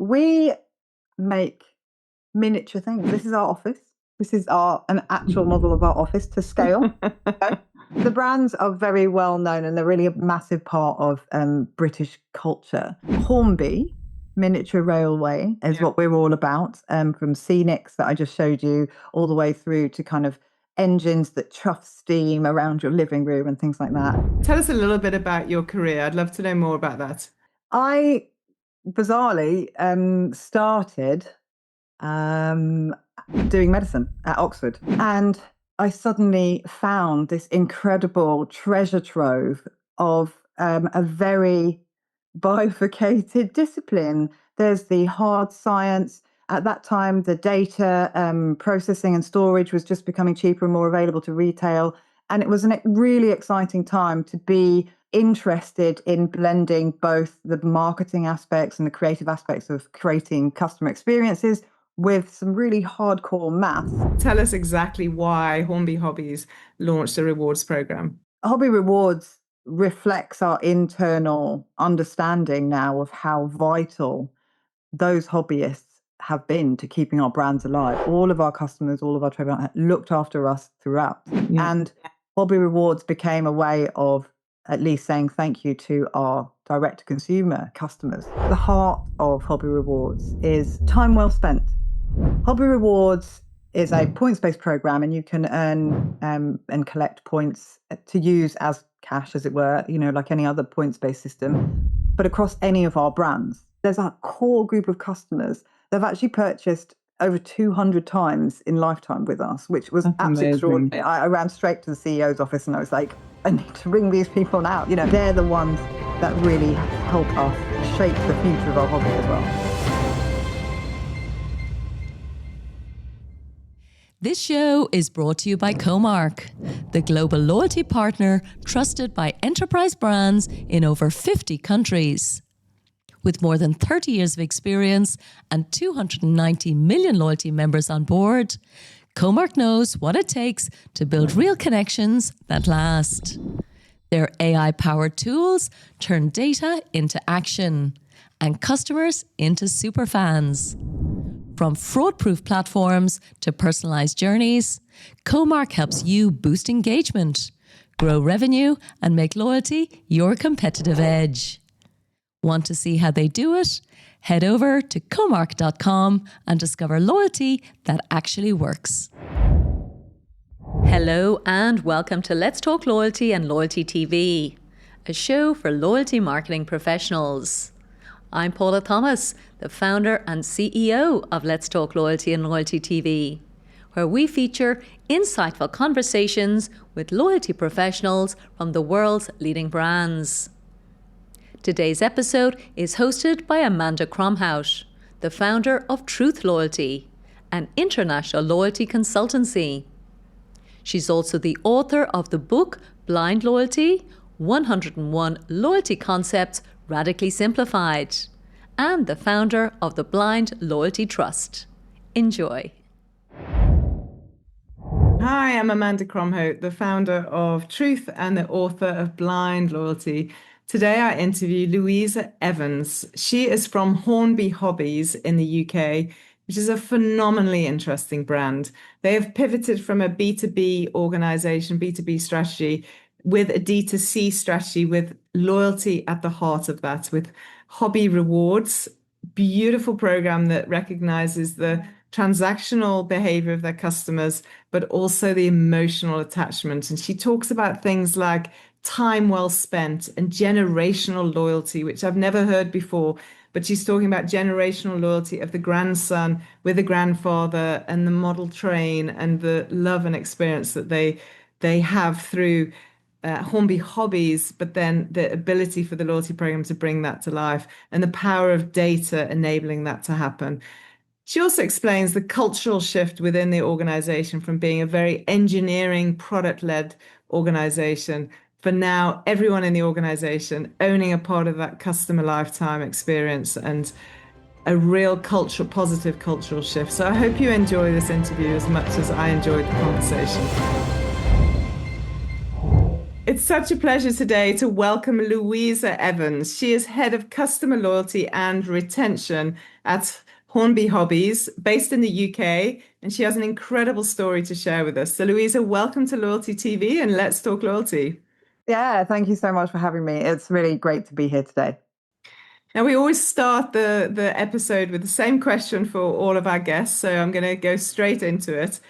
We make miniature things. This is our office. This is an actual model of our office to scale. The brands are very well known and they're really a massive part of British culture. Hornby Miniature Railway is what we're all about, from scenics that I just showed you all the way through to kind of engines that chuff steam around your living room and things like that. Tell us a little bit about your career. I'd love to know more about that. I bizarrely started doing medicine at Oxford, and I suddenly found this incredible treasure trove of a very bifurcated discipline. There's the hard science. At that time, the data processing and storage was just becoming cheaper and more available to retail. And it was a really exciting time to be interested in blending both the marketing aspects and the creative aspects of creating customer experiences with some really hardcore maths. Tell us exactly why Hornby Hobbies launched a rewards program. Hobby Rewards reflects our internal understanding now of how vital those hobbyists have been to keeping our brands alive. All of our customers, all of our trade partners looked after us throughout. Yeah. And Hobby Rewards became a way of at least saying thank you to our direct-to-consumer customers. The heart of Hobby Rewards is time well spent. Hobby Rewards is a points-based program, and you can earn and collect points to use as cash, as it were, like any other points-based system, but across any of our brands. There's a core group of customers that have actually purchased over 200 times in lifetime with us, which was absolutely extraordinary. I ran straight to the CEO's office and I was like, I need to ring these people now. They're the ones that really help us shape the future of our hobby as well. This show is brought to you by Comark, the global loyalty partner trusted by enterprise brands in over 50 countries. With more than 30 years of experience and 290 million loyalty members on board, Comark knows what it takes to build real connections that last. Their AI-powered tools turn data into action and customers into superfans. From fraud-proof platforms to personalized journeys, Comark helps you boost engagement, grow revenue, and make loyalty your competitive edge. Want to see how they do it? Head over to comark.com and discover loyalty that actually works. Hello and welcome to Let's Talk Loyalty and Loyalty TV, a show for loyalty marketing professionals. I'm Paula Thomas, the founder and CEO of Let's Talk Loyalty and Loyalty TV, where we feature insightful conversations with loyalty professionals from the world's leading brands. Today's episode is hosted by Amanda Cromhout, the founder of Truth Loyalty, an international loyalty consultancy. She's also the author of the book Blind Loyalty, 101 Loyalty Concepts Radically Simplified, and the founder of the Blind Loyalty Trust. Enjoy. Hi, I'm Amanda Cromhout, the founder of Truth and the author of Blind Loyalty. Today I interview Louisa Evans. She is from Hornby Hobbies in the UK, which is a phenomenally interesting brand. They have pivoted from a B2B organization, B2B strategy, with a D2C strategy, with loyalty at the heart of that, with Hobby Rewards, beautiful program that recognizes the transactional behavior of their customers, but also the emotional attachment. And she talks about things like time well spent and generational loyalty, which I've never heard before. But she's talking about generational loyalty of the grandson with the grandfather and the model train and the love and experience that they have through Hornby Hobbies, but then the ability for the loyalty program to bring that to life and the power of data enabling that to happen. She also explains the cultural shift within the organization from being a very engineering, product-led organization for now everyone in the organization owning a part of that customer lifetime experience and a real positive cultural shift. So I hope you enjoy this interview as much as I enjoyed the conversation. It's such a pleasure today to welcome Louisa Evans. She is head of customer loyalty and retention at Hornby Hobbies, based in the UK, and she has an incredible story to share with us. So, Louisa, welcome to Loyalty TV and Let's Talk Loyalty. Yeah, thank you so much for having me. It's really great to be here today. Now, we always start the episode with the same question for all of our guests, so I'm going to go straight into it.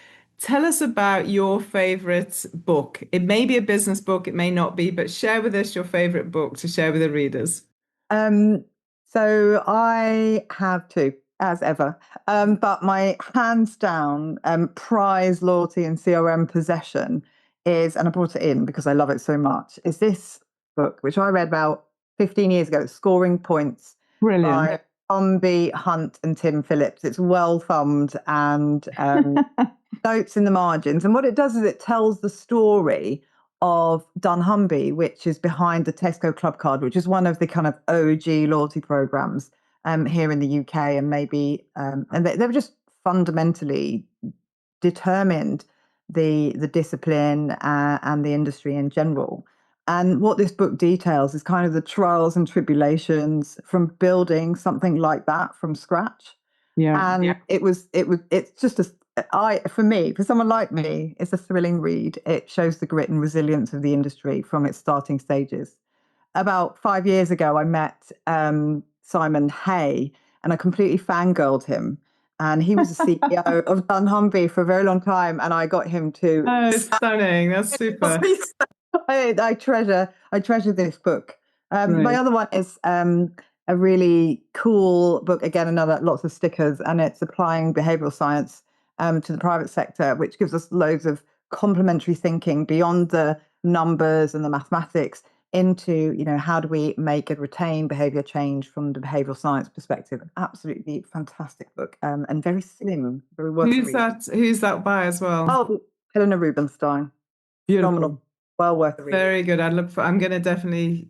Tell us about your favorite book. It may be a business book, it may not be, but share with us your favorite book to share with the readers. Um, so I have two, as ever. But my hands down prize loyalty and CRM possession is, and I brought it in because I love it so much, is this book, which I read about 15 years ago, Scoring Points by Hornby, Hunt and Tim Phillips. It's well thumbed and notes in the margins. And what it does is it tells the story of dunnhumby, which is behind the Tesco Club Card, which is one of the kind of OG loyalty programs here in the UK, and maybe and they were just fundamentally determined the discipline and the industry in general. And what this book details is kind of the trials and tribulations from building something like that from scratch. And it's just for me, for someone like me, it's a thrilling read. It shows the grit and resilience of the industry from its starting stages. About 5 years ago, I met Simon Hay, and I completely fangirled him. And he was the CEO of dunnhumby for a very long time, and I got him to. Oh, stunning! That's super. I treasure this book. My other one is a really cool book. Again, another lots of stickers, and it's applying behavioral science to the private sector, which gives us loads of complementary thinking beyond the numbers and the mathematics into, how do we make and retain behavior change from the behavioral science perspective. Absolutely fantastic book, and very slim, very worth reading. Who's that by as well? Oh, Helena Rubinstein. Beautiful. Phenomenal. Well worth a read. Very good. I'm going to definitely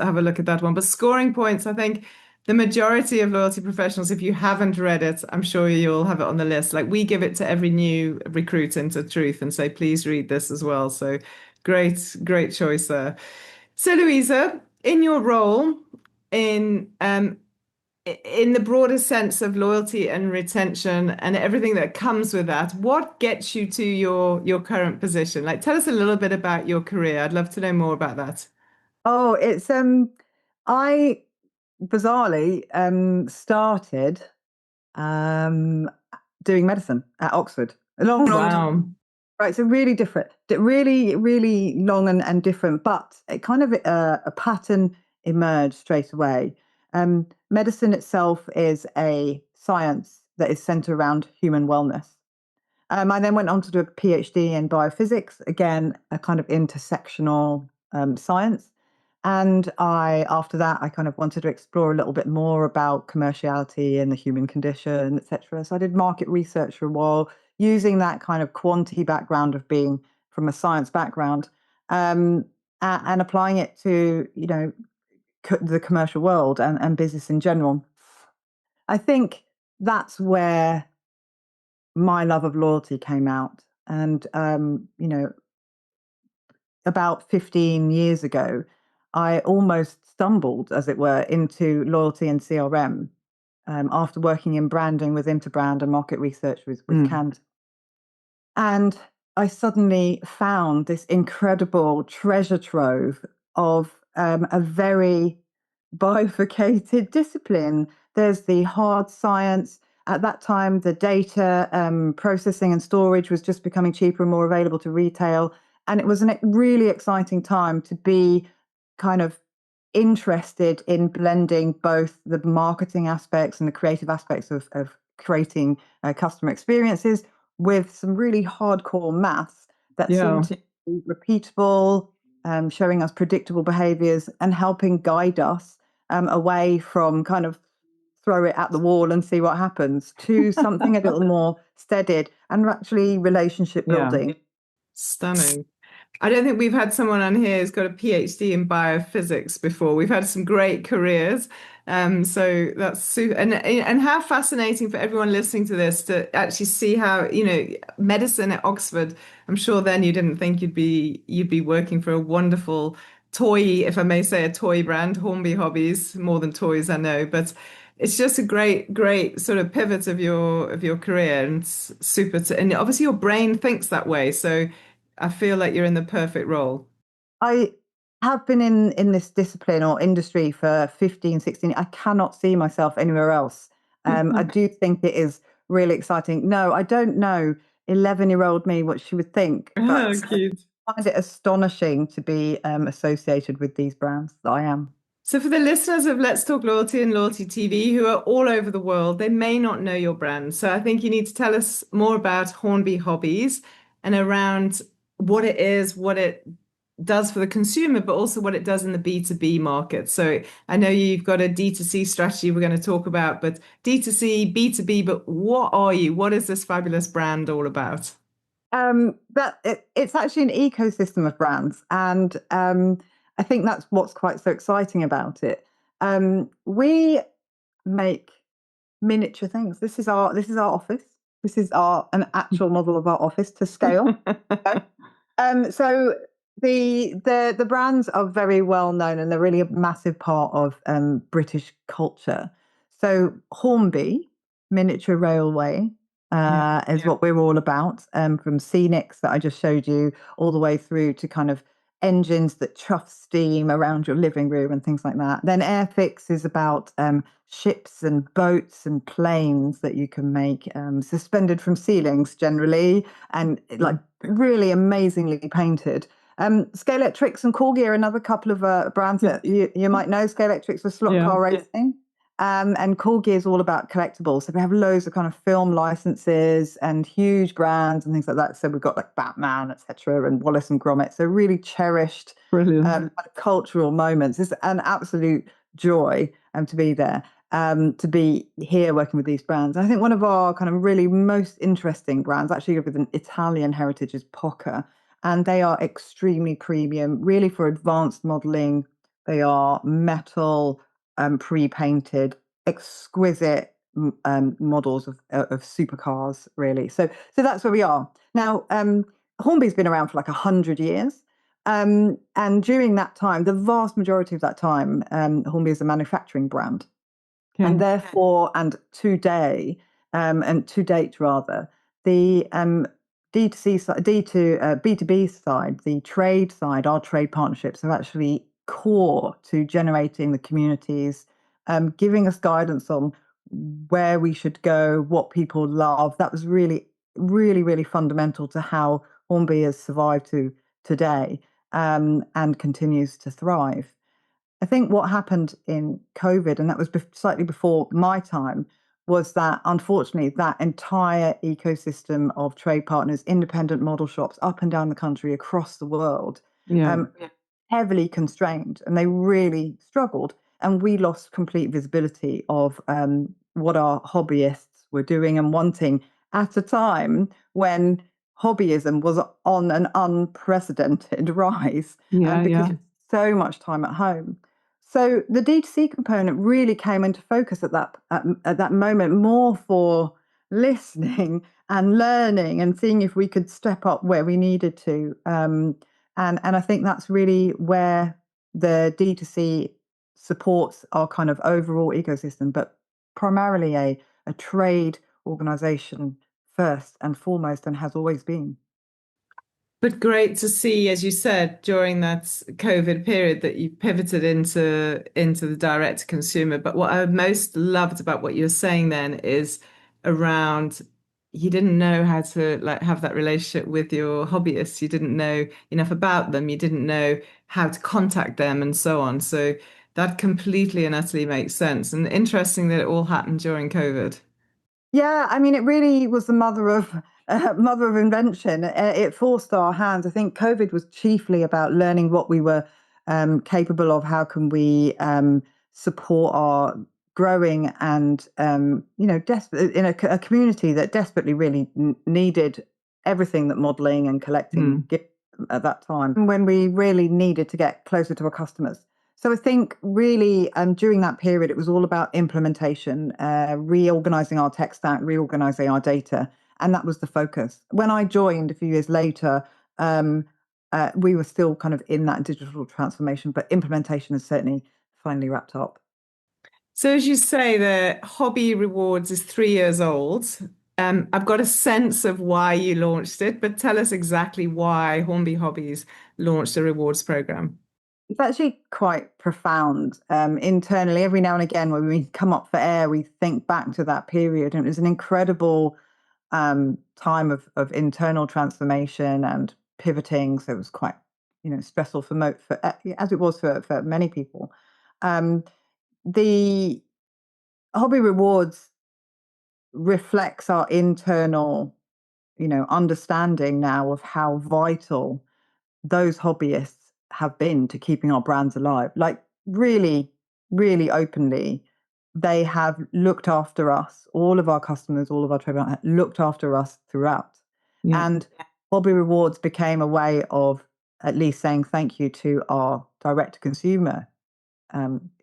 have a look at that one. But Scoring Points, I think the majority of loyalty professionals, if you haven't read it, I'm sure you'll have it on the list. Like, we give it to every new recruit into Truth and say, please read this as well. So great choice there. So, Louisa, in your role in the broader sense of loyalty and retention and everything that comes with that, what gets you to your current position? Like, tell us a little bit about your career. I'd love to know more about that. Oh, it's I bizarrely started doing medicine at Oxford. A long time. Right, so really different, really, really long and different, but it kind of a pattern emerged straight away. Medicine itself is a science that is centered around human wellness. I then went on to do a PhD in biophysics, again, a kind of intersectional science. And after that, I kind of wanted to explore a little bit more about commerciality and the human condition, etc. So I did market research for a while, using that kind of quantity background of being from a science background, and applying it to, the commercial world and business in general. I think that's where my love of loyalty came out. And, about 15 years ago, I almost stumbled, as it were, into loyalty and CRM after working in branding with Interbrand and market research with Cannes. And I suddenly found this incredible treasure trove of a very bifurcated discipline. There's the hard science. At that time, the data processing and storage was just becoming cheaper and more available to retail. And it was a really exciting time to be kind of interested in blending both the marketing aspects and the creative aspects of creating customer experiences with some really hardcore maths that seemed to be repeatable, showing us predictable behaviors and helping guide us away from kind of throw it at the wall and see what happens to something a little more steadied and actually relationship building. Stunning. I don't think we've had someone on here who's got a PhD in biophysics before. We've had some great careers. So that's super, and how fascinating for everyone listening to this to actually see how, medicine at Oxford. I'm sure then you didn't think you'd be working for a wonderful toy, if I may say, a toy brand, Hornby Hobbies, more than toys, I know, but it's just a great sort of pivot of your career, and it's super. And obviously your brain thinks that way, so I feel like you're in the perfect role. I have been in this discipline or industry for 15, 16. I cannot see myself anywhere else. I do think it is really exciting. No, I don't know 11-year-old me what she would think, Oh, but cute. I find it astonishing to be associated with these brands that I am. So, for the listeners of Let's Talk Loyalty and Loyalty TV who are all over the world, they may not know your brand. So, I think you need to tell us more about Hornby Hobbies and around what it is, what it does for the consumer, but also what it does in the B2B market. So, I know you've got a D2C strategy we're going to talk about, but D2C, B2B, but what are you? What is this fabulous brand all about? It's actually an ecosystem of brands, and I think that's what's quite so exciting about it. We make miniature things. This is our office. This is our an actual model of our office to scale. So the brands are very well known, and they're really a massive part of British culture. So Hornby Miniature Railway Yeah. is what we're all about, from scenics that I just showed you, all the way through to kind of engines that chuff steam around your living room and things like that. Then Airfix is about ships and boats and planes that you can make suspended from ceilings generally, and like really amazingly painted. Scalextrics and Corgi are another couple of brands that you might know. Scalextrics for slot Yeah. car racing. And Corgi is all about collectibles. So we have loads of kind of film licenses and huge brands and things like that. So we've got like Batman, etc., and Wallace and Gromit. So really cherished Brilliant. cultural moments. It's an absolute joy to be there, to be here working with these brands. I think one of our kind of really most interesting brands, actually with an Italian heritage, is Poca. And they are extremely premium, really for advanced modeling. They are metal, pre-painted, exquisite models of supercars, really. So that's where we are now. Hornby's been around for like 100 years. And during that time, the vast majority of that time, Hornby is a manufacturing brand. And therefore, and today, and to date rather, the D2C side, B2B side, the trade side, our trade partnerships are actually core to generating the communities, giving us guidance on where we should go, what people love. That was really, really, really fundamental to how Hornby has survived to today, and continues to thrive. I think what happened in COVID, and that was slightly before my time, was that unfortunately that entire ecosystem of trade partners, independent model shops up and down the country, across the world, Yeah. heavily constrained, and they really struggled. And we lost complete visibility of what our hobbyists were doing and wanting at a time when hobbyism was on an unprecedented rise, because so much time at home. So the D2C component really came into focus at that moment, more for listening and learning and seeing if we could step up where we needed to. And I think that's really where the D2C supports our kind of overall ecosystem, but primarily a trade organization first and foremost, and has always been. But great to see, as you said, during that COVID period that you pivoted into the direct consumer. But what I most loved about what you're saying then is around you didn't know how to like have that relationship with your hobbyists. You didn't know enough about them. You didn't know how to contact them and so on. So that completely and utterly makes sense. And interesting that it all happened during COVID. Yeah, I mean, it really was the mother of invention. It forced our hands. I think COVID was chiefly about learning what we were capable of. How can we support our growing and in a community that desperately really needed everything that modeling and collecting gave at that time, when we really needed to get closer to our customers. So I think really during that period, it was all about implementation, reorganizing our tech stack, reorganizing our data. And that was the focus. When I joined a few years later, um, we were still kind of in that digital transformation, but implementation has certainly finally wrapped up. So as you say, the Hobby Rewards is 3 years old. I've got a sense of why you launched it, but tell us exactly why Hornby Hobbies launched a rewards program. It's actually quite profound. Internally, every now and again, when we come up for air, we think back to that period, and it was an incredible time of internal transformation and pivoting. So it was quite, stressful as it was for many people. Um, the Hobby Rewards reflects our internal, understanding now of how vital those hobbyists have been to keeping our brands alive. Like really, really openly, they have looked after us, all of our customers, all of our trade partners looked after us throughout. Yeah. And Hobby Rewards became a way of at least saying thank you to our direct to consumer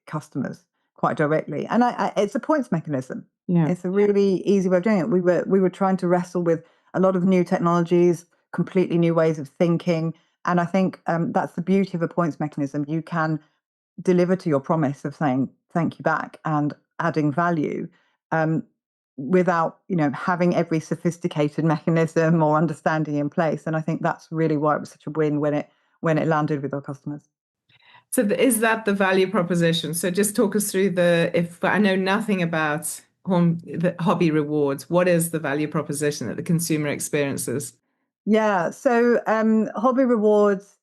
customers quite directly. And it's a points mechanism. Yeah. It's a really easy way of doing it. We were trying to wrestle with a lot of new technologies, completely new ways of thinking. And I think that's the beauty of a points mechanism. You can deliver to your promise of saying thank you back and adding value um, without, having every sophisticated mechanism or understanding in place. And I think that's really why it was such a win when it landed with our customers. So is that the value proposition? So just talk us through if I know nothing about the Hobby Rewards, what is the value proposition that the consumer experiences? Yeah, so Hobby Rewards,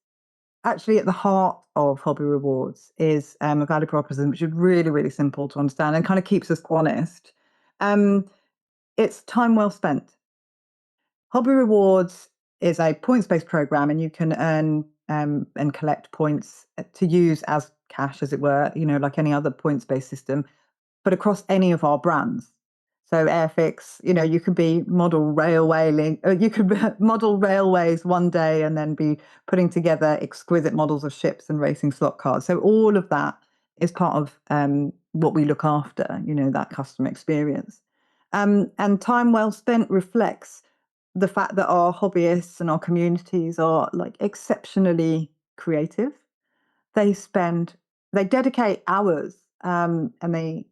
actually at the heart of Hobby Rewards is a value proposition, which is really, really simple to understand and kind of keeps us honest. Um, it's time well spent. Hobby Rewards is a points-based program, and you can earn and collect points to use as cash, as it were, like any other points-based system, but across any of our brands. So Airfix, you could be model railway link, you could model railways one day and then be putting together exquisite models of ships and racing slot cars. So all of that is part of what we look after, that customer experience. And time well spent reflects the fact that our hobbyists and our communities are like exceptionally creative. They spend, they dedicate hours and they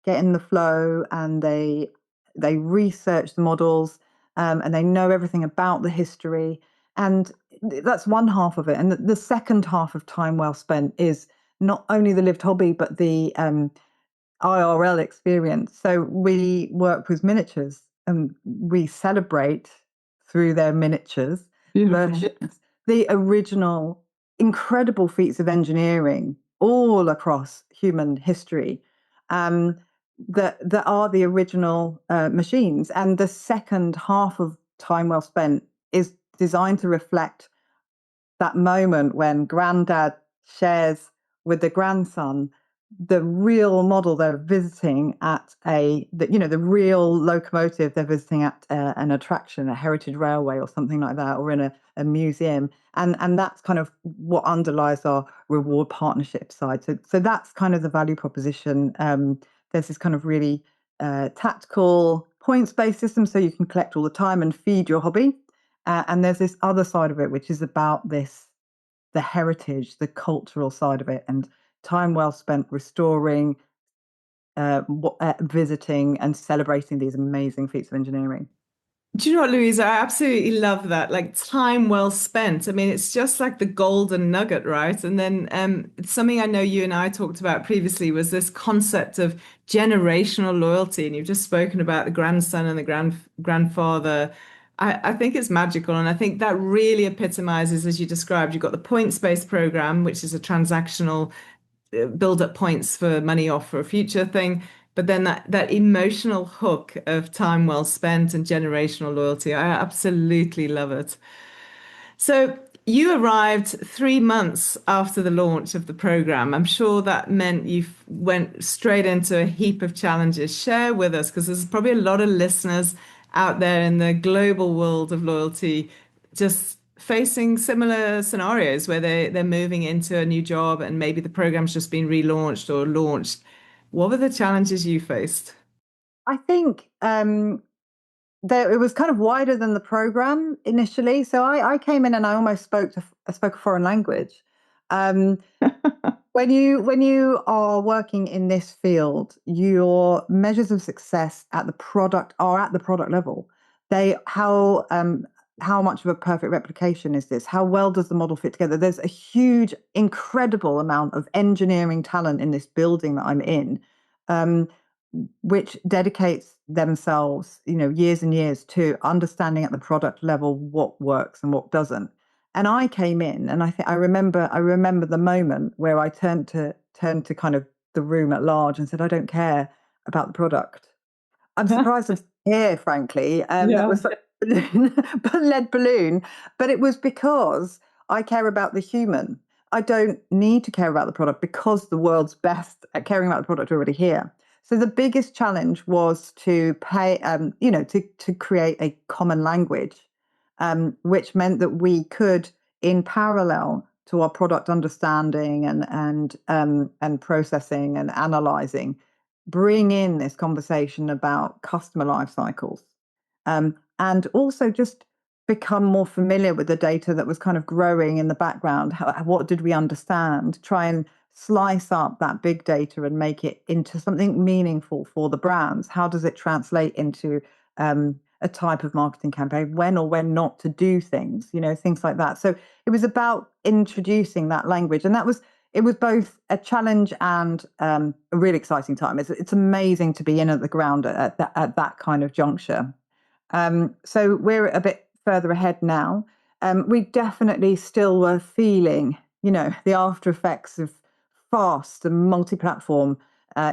get in the flow and they research the models and they know everything about the history. And that's one half of it. And the second half of time well spent is not only the lived hobby, but the IRL experience. So we work with miniatures and we celebrate through their miniatures versions the original incredible feats of engineering all across human history that are the original machines. And the second half of time well spent is designed to reflect that moment when granddad shares with the grandson the real model they're visiting at the real locomotive they're visiting at an attraction, a heritage railway or something like that, or in a museum. And that's kind of what underlies our reward partnership side. So that's kind of the value proposition. There's this kind of really tactical points-based system, so you can collect all the time and feed your hobby. And there's this other side of it, which is about the heritage, the cultural side of it, and time well spent restoring, visiting, and celebrating these amazing feats of engineering. Do you know what, Louisa? I absolutely love that. Like time well spent. I mean, it's just like the golden nugget, right? And then something I know you and I talked about previously was this concept of generational loyalty. And you've just spoken about the grandson and the grandfather. I think it's magical. And I think that really epitomizes, as you described, you've got the points-based program, which is a transactional build up points for money off for a future thing. But then that emotional hook of time well spent and generational loyalty, I absolutely love it. So you arrived 3 months after the launch of the program. I'm sure that meant you went straight into a heap of challenges. Share with us, because there's probably a lot of listeners out there in the global world of loyalty just facing similar scenarios where they're moving into a new job and maybe the program's just been relaunched or launched. What were the challenges you faced? I think it was kind of wider than the program initially. So I came in and I almost I spoke a foreign language. Um, when you are working in this field, your measures of success at the product are at the product level. They how much of a perfect replication is this? How well does the model fit together? There's a huge, incredible amount of engineering talent in this building that I'm in, um, which dedicates themselves, years and years to understanding at the product level what works and what doesn't. And I came in, and I remember the moment where I turned to kind of the room at large and said, "I don't care about the product." I'm surprised I'm still here, frankly. That Yeah. was such a lead balloon, but it was because I care about the human. I don't need to care about the product because the world's best at caring about the product are already here. So the biggest challenge was to to create a common language, which meant that we could, in parallel to our product understanding and processing and analyzing, bring in this conversation about customer life cycles, and also just become more familiar with the data that was kind of growing in the background. What did we understand? Try and slice up that big data and make it into something meaningful for the brands. How does it translate into a type of marketing campaign? When or when not to do things, things like that. So it was about introducing that language, and it was both a challenge and a really exciting time. It's amazing to be in at the ground at that kind of juncture. So we're a bit further ahead now. We definitely still were feeling, the after effects of fast and multi-platform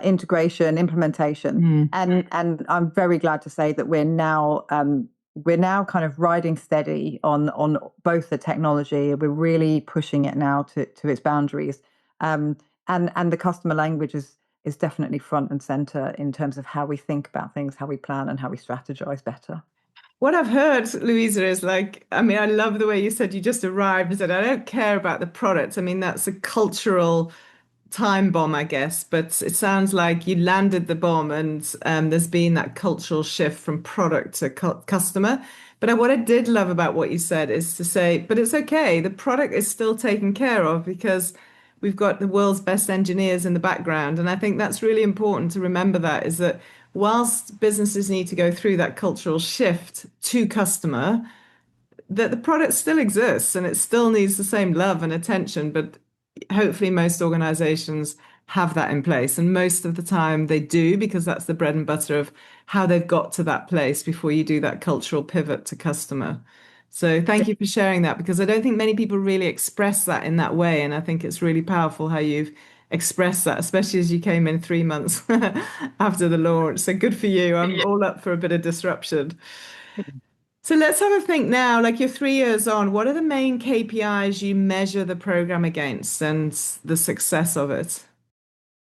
integration, implementation, and I'm very glad to say that we're now kind of riding steady on both the technology. We're really pushing it now to its boundaries, and the customer language is definitely front and center in terms of how we think about things, how we plan, and how we strategize better. What I've heard, Louisa, is like, I mean, I love the way you said you just arrived and said, I don't care about the products. I mean, that's a cultural time bomb, I guess, but it sounds like you landed the bomb and there's been that cultural shift from product to customer. But what I did love about what you said is to say, but it's okay, the product is still taken care of because we've got the world's best engineers in the background. And I think that's really important to remember that is that whilst businesses need to go through that cultural shift to customer, that the product still exists and it still needs the same love and attention, but hopefully most organizations have that in place. And most of the time they do because that's the bread and butter of how they've got to that place before you do that cultural pivot to customer. So thank you for sharing that because I don't think many people really express that in that way. And I think it's really powerful how you've expressed that, especially as you came in 3 months after the launch. So good for you. I'm all up for a bit of disruption. So let's have a think now, like you're 3 years on, what are the main KPIs you measure the program against and the success of it?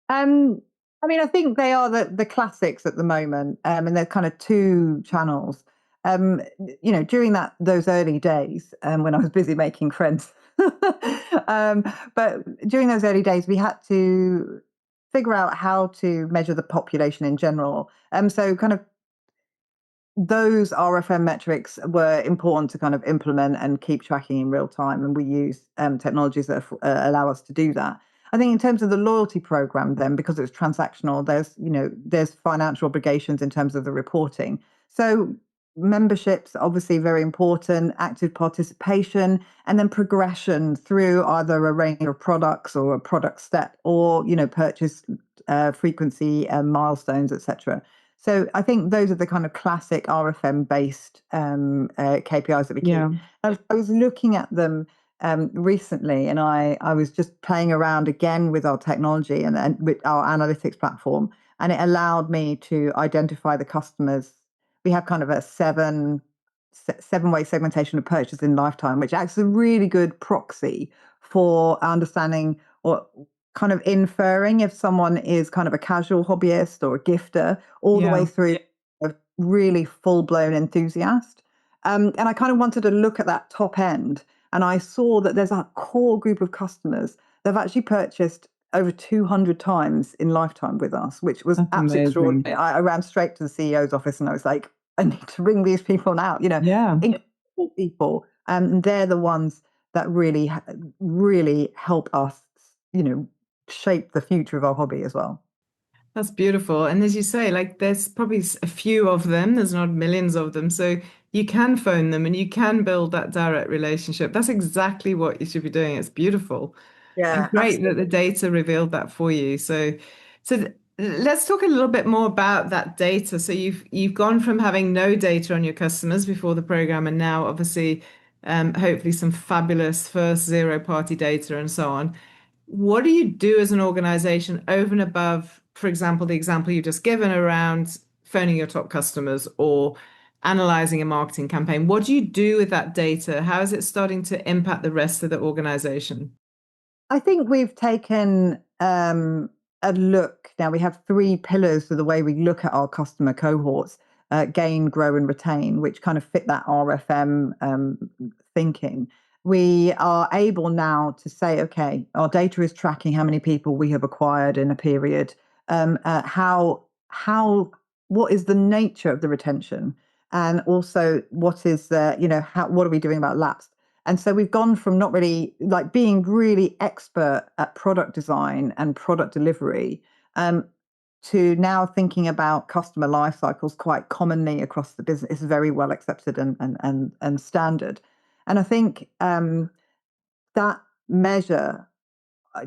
Um, I mean, I think they are the classics at the moment, and they're kind of two channels. During those early days, when I was busy making friends, but during those early days, we had to figure out how to measure the population in general. So kind of those RFM metrics were important to kind of implement and keep tracking in real time, and we use technologies that allow us to do that. I think in terms of the loyalty program, then because it's transactional, there's financial obligations in terms of the reporting. So memberships obviously very important, active participation, and then progression through either a range of products or a product step, or purchase frequency milestones, etc. So I think those are the kind of classic RFM based KPIs that we keep. Yeah. I was looking at them recently, and I was just playing around again with our technology and with our analytics platform, and it allowed me to identify the customers. We have kind of a seven-way segmentation of purchase in lifetime, which acts as a really good proxy for understanding or kind of inferring if someone is kind of a casual hobbyist or a gifter, all the way through a really full-blown enthusiast. And I kind of wanted to look at that top end, and I saw that there's a core group of customers that have actually purchased over 200 times in lifetime with us, which was That's absolutely amazing. extraordinary. I ran straight to the CEO's office and I was like, I need to ring these people out, Yeah. incredible people. And they're the ones that really, really help us, shape the future of our hobby as well. That's beautiful. And as you say, like there's probably a few of them, there's not millions of them. So you can phone them and you can build that direct relationship. That's exactly what you should be doing. It's beautiful. And Yeah, great that the absolutely. data revealed that for you. Let's talk a little bit more about that data. So you've gone from having no data on your customers before the program, and now obviously, hopefully some fabulous first zero-party data and so on. What do you do as an organization over and above, for example, the example you just given around phoning your top customers or analyzing a marketing campaign? What do you do with that data? How is it starting to impact the rest of the organization? I think we've taken a look. Now we have three pillars for the way we look at our customer cohorts: gain, grow, and retain, which kind of fit that RFM thinking. We are able now to say, okay, our data is tracking how many people we have acquired in a period. What is the nature of the retention, and also what is the, what are we doing about lapse? And so we've gone from not really like being really expert at product design and product delivery, to now thinking about customer life cycles quite commonly across the business. It's very well accepted and standard. And I think that measure,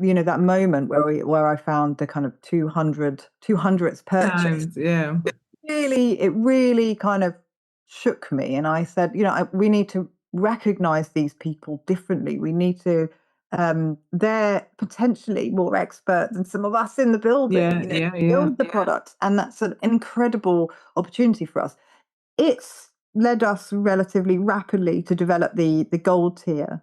that moment where I found the kind of 200th purchase, Times, yeah. it really kind of shook me. And I said, we need to recognize these people differently. We need to, they're potentially more expert than some of us in the building, Yeah. build the product. And that's an incredible opportunity for us. It's led us relatively rapidly to develop the gold tier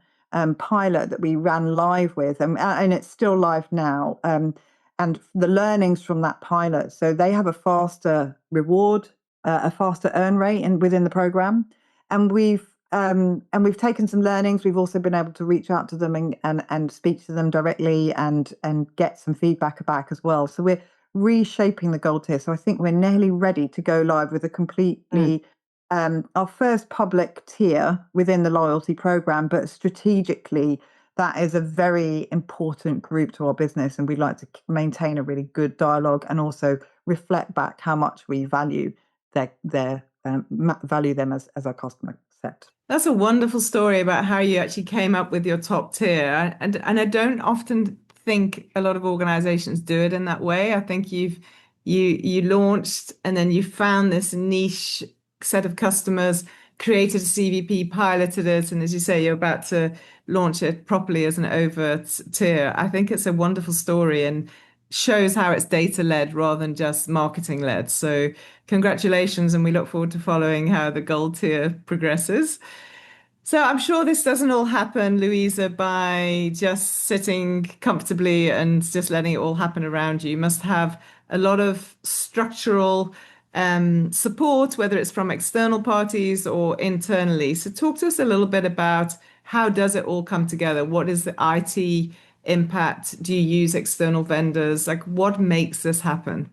pilot that we ran live with, and it's still live now. And the learnings from that pilot, so they have a faster reward, a faster earn rate within the program, and we've taken some learnings. We've also been able to reach out to them and speak to them directly and get some feedback back as well. So we're reshaping the gold tier. So I think we're nearly ready to go live with a completely our first public tier within the loyalty program, but strategically that is a very important group to our business, and we'd like to maintain a really good dialogue and also reflect back how much we value value them as our customer set. That's a wonderful story about how you actually came up with your top tier. And I don't often think a lot of organizations do it in that way. I think you launched and then you found this niche set of customers, created a CVP, piloted it, and as you say, you're about to launch it properly as an overt tier. I think it's a wonderful story and shows how it's data led rather than just marketing led. So congratulations, and we look forward to following how the gold tier progresses. So I'm sure this doesn't all happen, Louisa, by just sitting comfortably and just letting it all happen around you. You must have a lot of structural support, whether it's from external parties or internally. So talk to us a little bit about how does it all come together? What is the IT impact? Do you use external vendors? Like what makes this happen?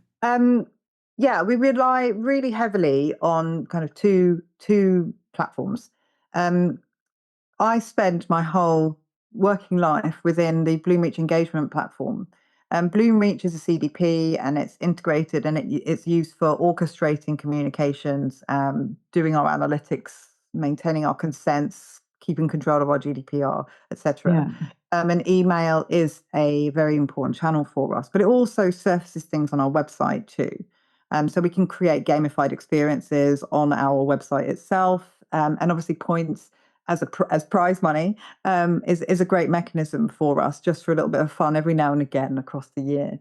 Yeah, we rely really heavily on kind of two platforms. I spent my whole working life within the Bloomreach engagement platform. Bloomreach is a CDP and it's integrated and it's used for orchestrating communications, doing our analytics, maintaining our consents, keeping control of our GDPR, etc. And email is a very important channel for us, but it also surfaces things on our website too. So we can create gamified experiences on our website itself, and obviously points as prize money is a great mechanism for us, just for a little bit of fun every now and again across the year.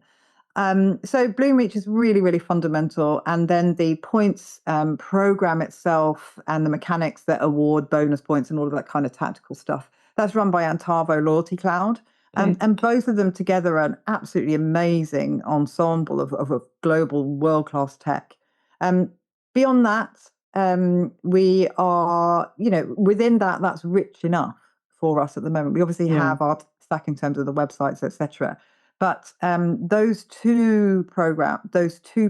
So Bloomreach is really, really fundamental. And then the points program itself and the mechanics that award bonus points and all of that kind of tactical stuff, that's run by Antavo Loyalty Cloud. And both of them together are an absolutely amazing ensemble of global world-class tech. Beyond that, we are, within that, that's rich enough for us at the moment. We obviously have our stack in terms of the websites, etc. But those two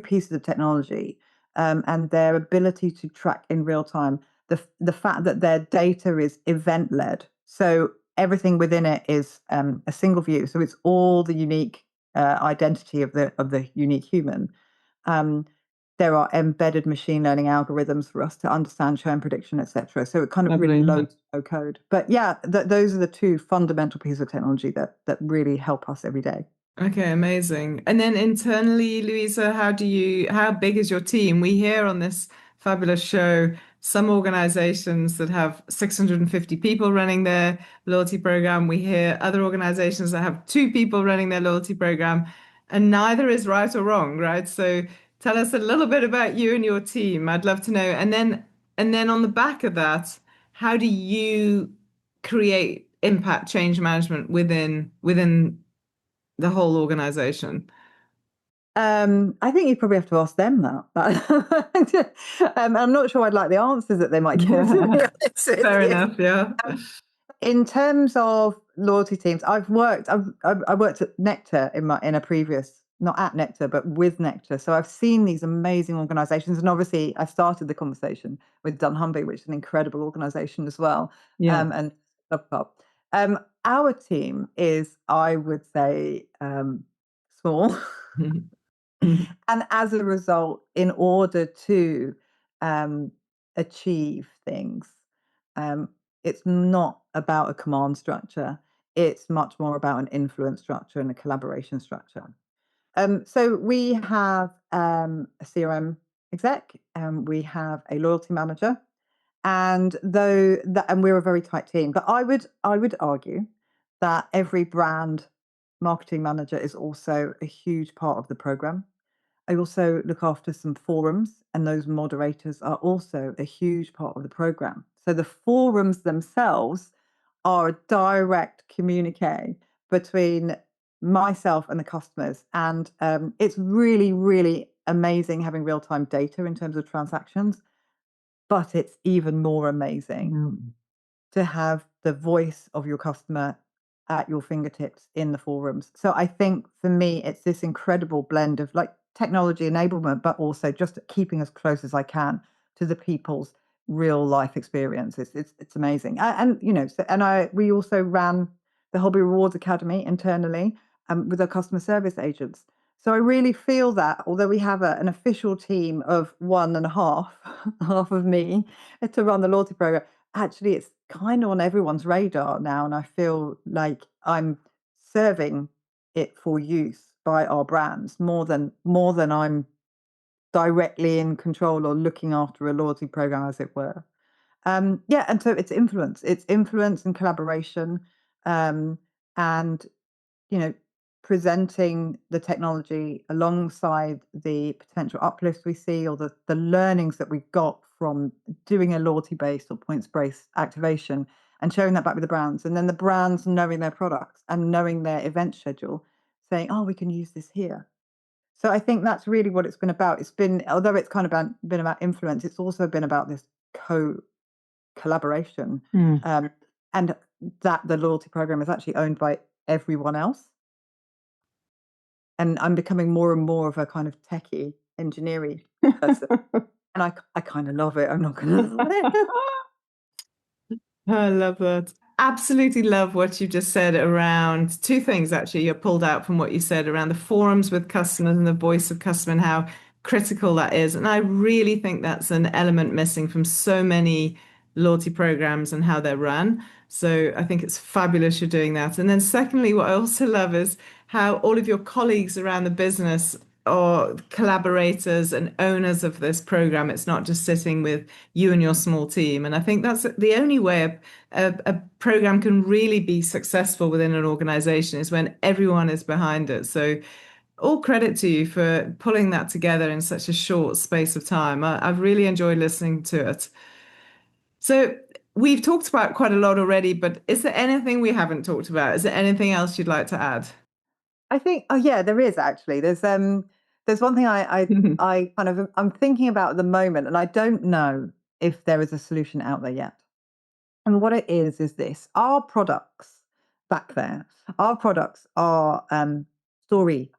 pieces of technology, and their ability to track in real time, the fact that their data is event led, so everything within it is a single view. So it's all the unique identity of the unique human. There are embedded machine learning algorithms for us to understand churn prediction, etc. So it kind of really loads no code. But yeah, those are the two fundamental pieces of technology that really help us every day. Okay, amazing. And then internally, Louisa, how big is your team? We hear on this fabulous show some organizations that have 650 people running their loyalty program. We hear other organizations that have 2 people running their loyalty program, and neither is right or wrong, right? So tell us a little bit about you and your team. I'd love to know. And then on the back of that, how do you create impact change management within the whole organization? I think you probably have to ask them that. I'm not sure I'd like the answers that they might give. Fair enough, yeah. In terms of loyalty teams, I worked at Nectar in a previous, not at Nectar, but with Nectar. So I've seen these amazing organizations. And obviously I started the conversation with dunnhumby, which is an incredible organization as well. And our team is, I would say, small. And as a result, in order to achieve things, it's not about a command structure. It's much more about an influence structure and a collaboration structure. So we have a CRM exec, we have a loyalty manager, and we're a very tight team. But I would argue that every brand marketing manager is also a huge part of the program. I also look after some forums, and those moderators are also a huge part of the program. So the forums themselves are a direct communique between myself and the customers. And it's really, really amazing having real time data in terms of transactions. But it's even more amazing to have the voice of your customer at your fingertips in the forums. So I think for me, it's this incredible blend of like technology enablement, but also just keeping as close as I can to the people's real life experience. It's amazing. We also ran the Hobby Rewards Academy internally with our customer service agents. So I really feel that although we have an official team of one and a half, half of me to run the loyalty program, actually it's kind of on everyone's radar now, and I feel like I'm serving it for use by our brands more than I'm directly in control or looking after a loyalty program, as it were. And so it's influence and collaboration, and presenting the technology alongside the potential uplifts we see, or the learnings that we've got from doing a loyalty-based or points-based activation, and sharing that back with the brands. And then the brands knowing their products and knowing their event schedule, saying, oh, we can use this here. So I think that's really what it's been about. It's been, although it's kind of been about influence, it's also been about this collaboration. And that the loyalty program is actually owned by everyone else. And I'm becoming more and more of a kind of techie, engineering person. And I kind of love it. I'm not going to lie. I love that. Absolutely love what you just said around 2 things, actually, you pulled out from what you said around the forums with customers and the voice of customer and how critical that is. And I really think that's an element missing from so many loyalty programs and how they're run. So I think it's fabulous you're doing that. And then secondly, what I also love is how all of your colleagues around the business are collaborators and owners of this program. It's not just sitting with you and your small team. And I think that's the only way a program can really be successful within an organization, is when everyone is behind it. So all credit to you for pulling that together in such a short space of time. I've really enjoyed listening to it. So we've talked about quite a lot already, but is there anything we haven't talked about? Is there anything else you'd like to add? I think, oh yeah, there is actually. There's there's one thing I kind of I'm thinking about at the moment, and I don't know if there is a solution out there yet. And what it is this: our products back there, our products are stories.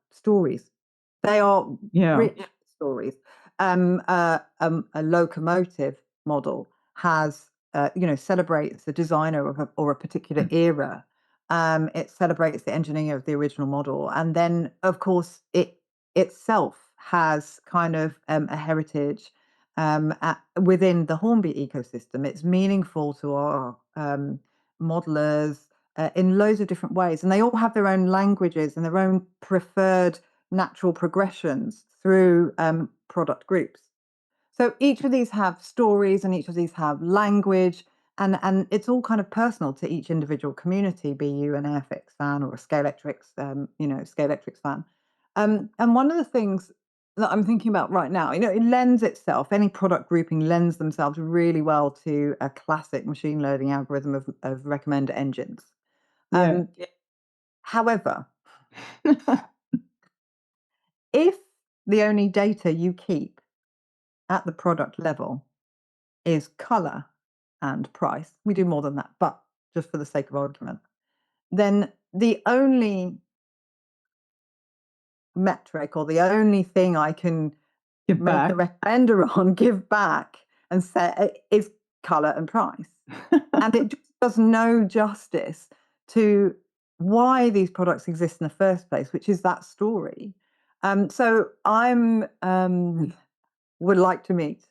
They are rich stories. A locomotive model has, celebrates the designer of or a particular era. It celebrates the engineer of the original model, and then, of course, it itself has kind of a heritage within the Hornby ecosystem. It's meaningful to our modelers in loads of different ways, and they all have their own languages and their own preferred natural progressions through product groups. So each of these have stories, and each of these have language, and it's all kind of personal to each individual community, be you an Airfix fan or a Scalextrics, Scalextrics fan. And one of the things that I'm thinking about right now, it lends itself, any product grouping lends themselves really well to a classic machine learning algorithm of recommender engines. However, if the only data you keep at the product level is color and price, we do more than that, but just for the sake of argument, then the only metric or the only thing I can make a recommender on, give back, and say is color and price. And it just does no justice to why these products exist in the first place, which is that story. So I'm would like to meet.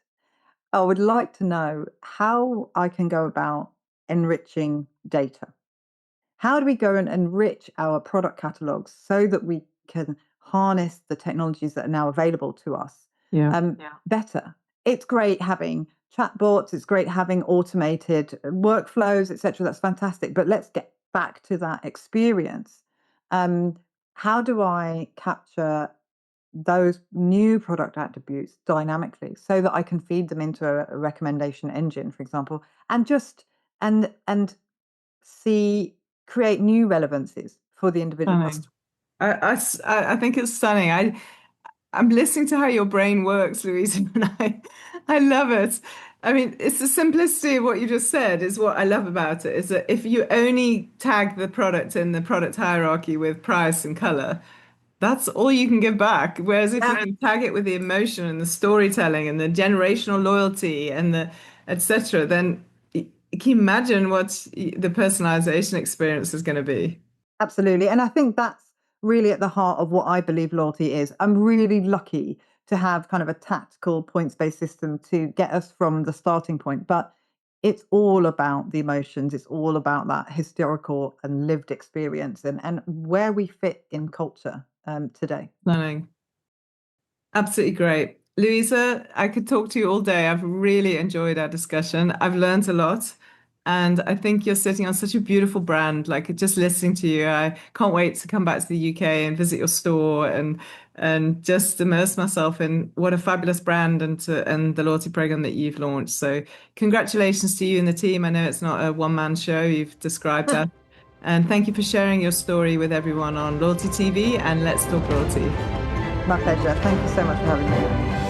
I would like to know how I can go about enriching data. How do we go and enrich our product catalogs so that we can harness the technologies that are now available to us better? It's great having chatbots, it's great having automated workflows, etc. That's fantastic. But let's get back to that experience. How do I capture those new product attributes dynamically so that I can feed them into a recommendation engine, for example, and just and create new relevances for the individual customer? I think it's stunning. I'm listening to how your brain works, Louisa, and I love it. I mean, it's the simplicity of what you just said is what I love about it, is that if you only tag the product in the product hierarchy with price and color, that's all you can give back. Whereas if you can tag it with the emotion and the storytelling and the generational loyalty and the etc., then can you imagine what the personalization experience is going to be? Absolutely. And I think that's really at the heart of what I believe loyalty is. I'm really lucky to have kind of a tactical points-based system to get us from the starting point. But it's all about the emotions. It's all about that historical and lived experience and where we fit in culture today. Learning. Absolutely great. Louisa, I could talk to you all day. I've really enjoyed our discussion. I've learned a lot. And I think you're sitting on such a beautiful brand. Like just listening to you, I can't wait to come back to the UK and visit your store and just immerse myself in what a fabulous brand and the loyalty program that you've launched. So congratulations to you and the team. I know it's not a one-man show. You've described that. And thank you for sharing your story with everyone on Loyalty TV and Let's Talk Loyalty. My pleasure. Thank you so much for having me.